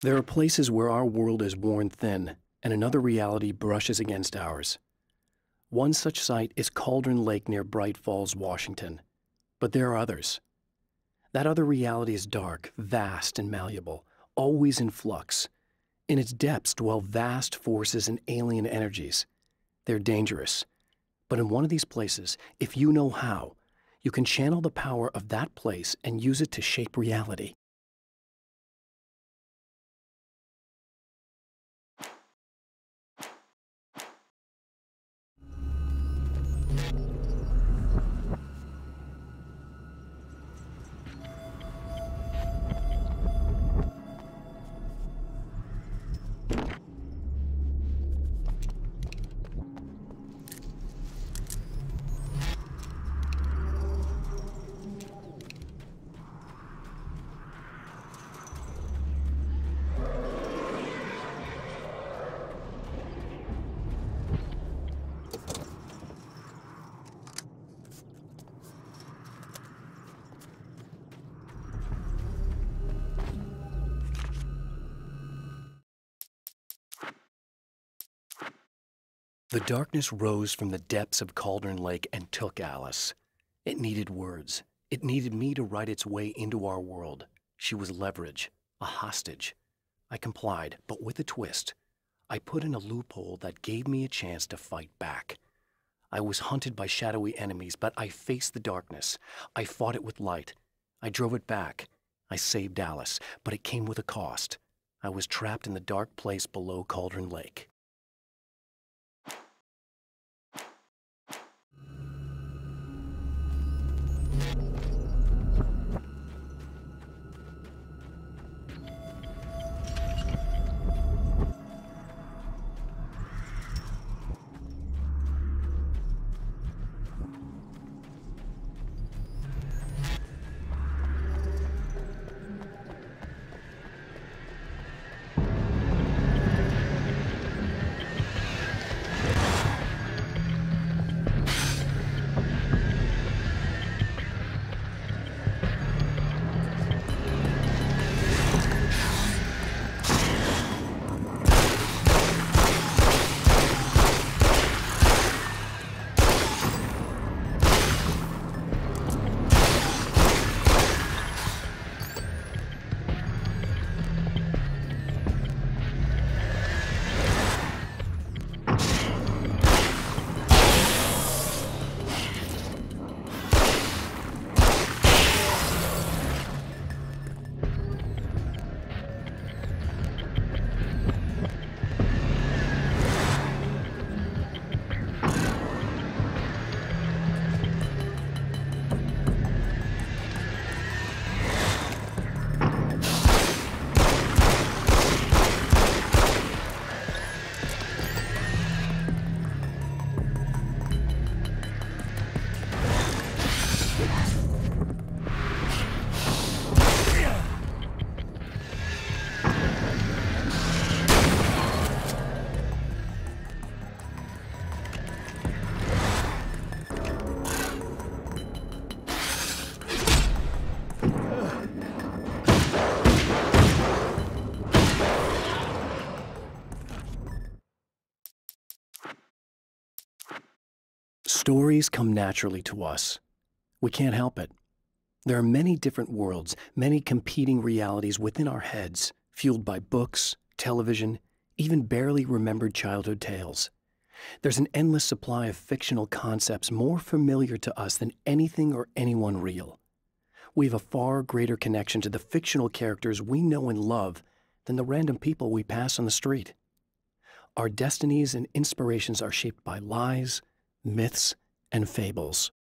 There are places where our world is worn thin and another reality brushes against ours. One such site is Cauldron Lake near Bright Falls, Washington. But there are others. That other reality is dark, vast, and malleable, always in flux. In its depths dwell vast forces and alien energies. They're dangerous. But in one of these places, if you know how, you can channel the power of that place and use it to shape reality. The darkness rose from the depths of Cauldron Lake and took Alice. It needed words. It needed me to write its way into our world. She was leverage, a hostage. I complied, but with a twist. I put in a loophole that gave me a chance to fight back. I was hunted by shadowy enemies, but I faced the darkness. I fought it with light. I drove it back. I saved Alice, but it came with a cost. I was trapped in the dark place below Cauldron Lake. Stories come naturally to us. We can't help it. There are many different worlds, many competing realities within our heads, fueled by books, television, even barely remembered childhood tales. There's an endless supply of fictional concepts more familiar to us than anything or anyone real. We have a far greater connection to the fictional characters we know and love than the random people we pass on the street. Our destinies and inspirations are shaped by lies, myths, and fables.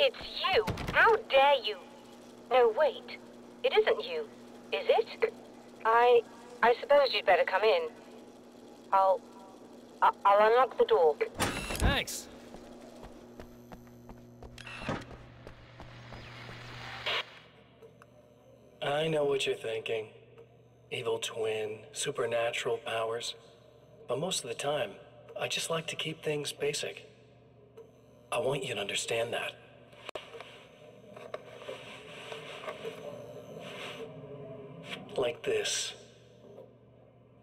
It's you! How dare you! No, wait. It isn't you, is it? I suppose you'd better come in. I'll unlock the door. Thanks. I know what you're thinking. Evil twin, supernatural powers. But most of the time, I just like to keep things basic. I want you to understand that. Like this.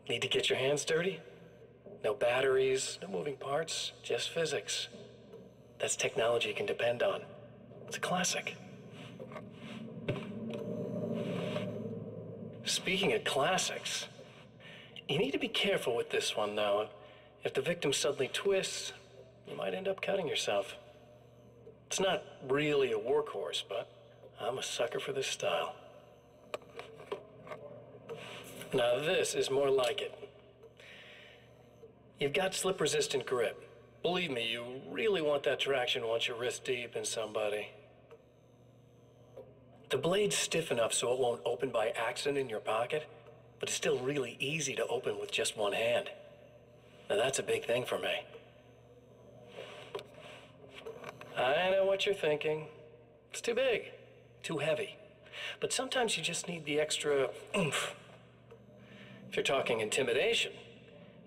Need to get your hands dirty? No batteries, no moving parts, just physics. That's technology you can depend on. It's a classic. Speaking of classics, you need to be careful with this one, though. If the victim suddenly twists, you might end up cutting yourself. It's not really a workhorse, but I'm a sucker for this style. Now this is more like it. You've got slip-resistant grip. Believe me, you really want that traction once you're wrist deep in somebody. The blade's stiff enough so it won't open by accident in your pocket, but it's still really easy to open with just one hand. Now that's a big thing for me. I know what you're thinking. It's too big, too heavy. But sometimes you just need the extra oomph. If you're talking intimidation,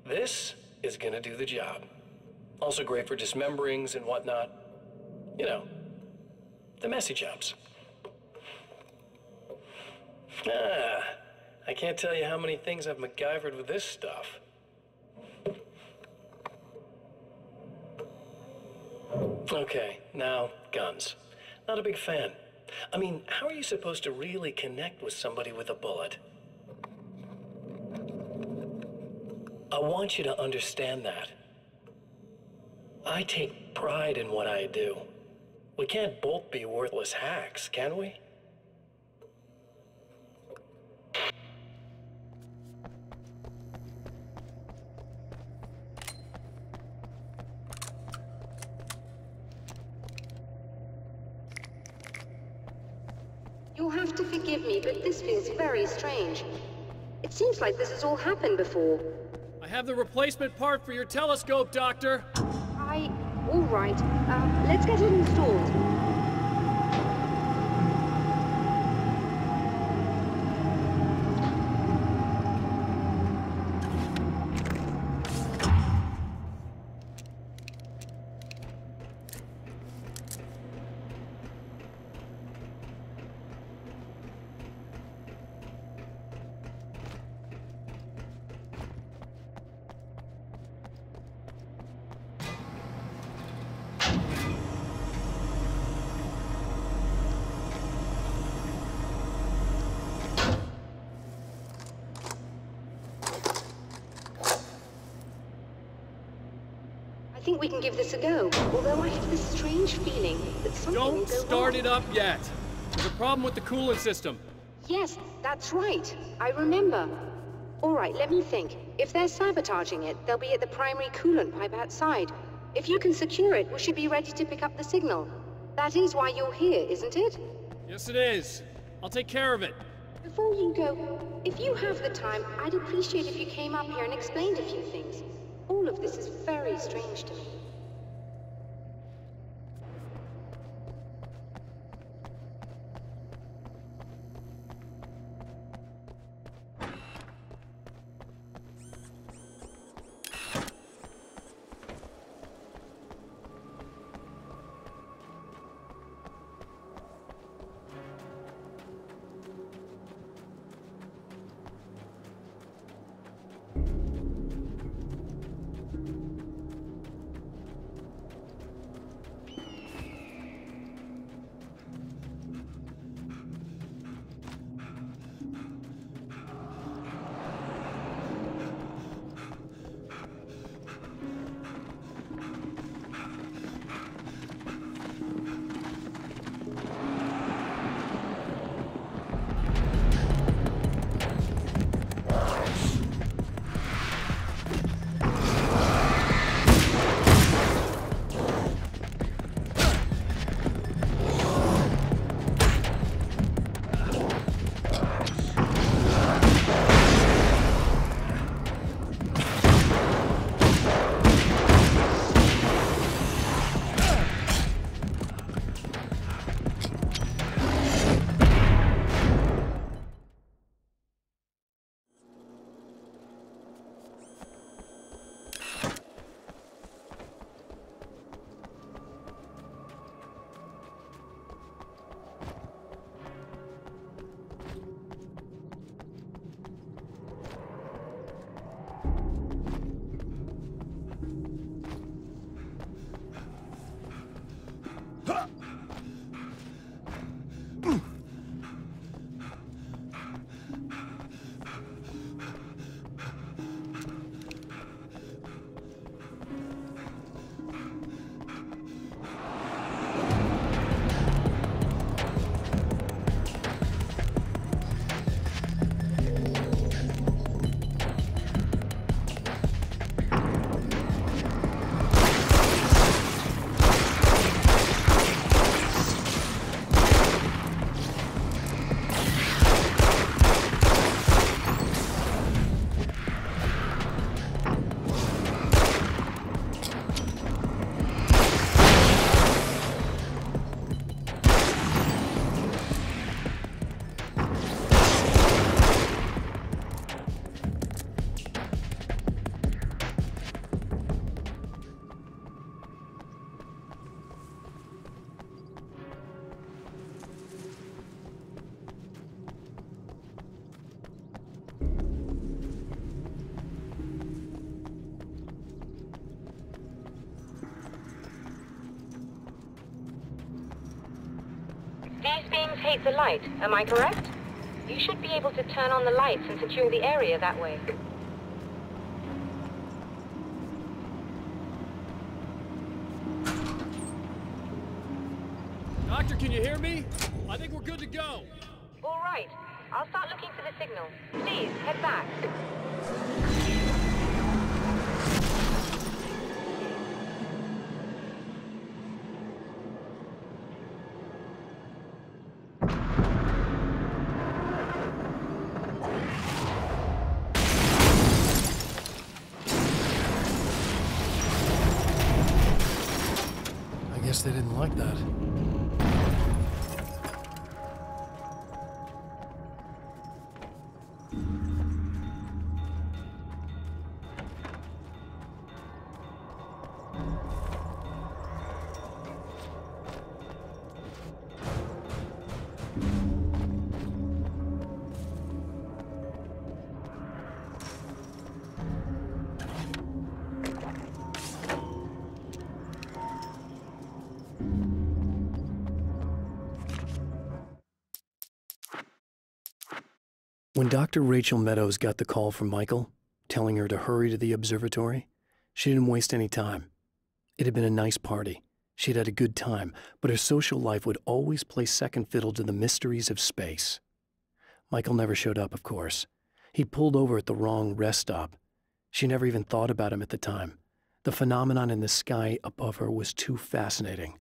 this is gonna do the job. Also great for dismemberings and whatnot. You know, the messy jobs. I can't tell you how many things I've MacGyvered with this stuff. Okay, now, guns. Not a big fan. I mean, how are you supposed to really connect with somebody with a bullet? I want you to understand that. I take pride in what I do. We can't both be worthless hacks, can we? You'll have to forgive me, but this feels very strange. It seems like this has all happened before. I have the replacement part for your telescope, Doctor. All right. Let's get it installed. I think we can give this a go, although I have this strange feeling that something will go wrong. Don't start it up yet. There's a problem with the coolant system. Yes, that's right. I remember. All right, let me think. If they're sabotaging it, they'll be at the primary coolant pipe outside. If you can secure it, we should be ready to pick up the signal. That is why you're here, isn't it? Yes, it is. I'll take care of it. Before you go, if you have the time, I'd appreciate if you came up here and explained a few things. All of this is very strange to me. hate the light, am I correct? You should be able to turn on the lights and secure the area that way. Doctor, can you hear me? I think we're good to go. All right. I'll start looking for the signal. Please, head back. I guess they didn't like that. When Dr. Rachel Meadows got the call from Michael, telling her to hurry to the observatory, she didn't waste any time. It had been a nice party. She'd had a good time, but her social life would always play second fiddle to the mysteries of space. Michael never showed up, of course. He pulled over at the wrong rest stop. She never even thought about him at the time. The phenomenon in the sky above her was too fascinating.